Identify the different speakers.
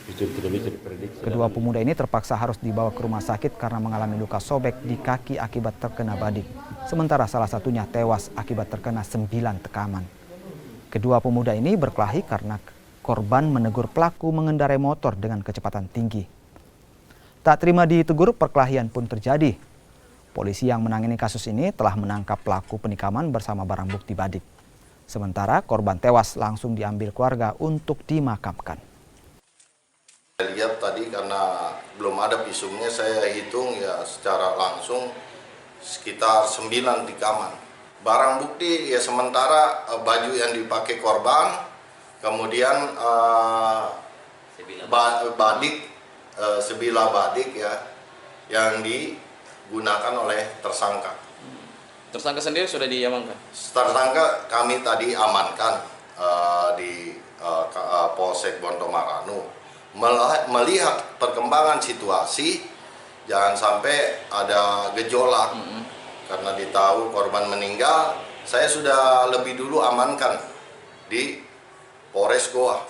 Speaker 1: Tidak bisa diprediksi.
Speaker 2: Kedua pemuda ini terpaksa harus dibawa ke rumah sakit karena mengalami luka sobek di kaki akibat terkena badik. Sementara salah satunya tewas akibat terkena 9 tekaman. Kedua pemuda ini berkelahi karena korban menegur pelaku mengendarai motor dengan kecepatan tinggi. Tak terima ditegur, perkelahian pun terjadi. Polisi yang menangani kasus ini telah menangkap pelaku penikaman bersama barang bukti badik. Sementara korban tewas langsung diambil keluarga untuk dimakamkan.
Speaker 3: Saya lihat tadi karena belum ada visumnya, saya hitung ya secara langsung sekitar 9 tikaman. Barang bukti ya sementara baju yang dipakai korban, kemudian badik, sebilah badik ya yang digunakan oleh tersangka.
Speaker 4: Tersangka sendiri sudah diamankan?
Speaker 3: Tersangka kami tadi amankan di Polsek Bontomaranu. Melihat perkembangan situasi, jangan sampai ada gejolak. Karena ditahu korban meninggal, saya sudah lebih dulu amankan di Polres Goa.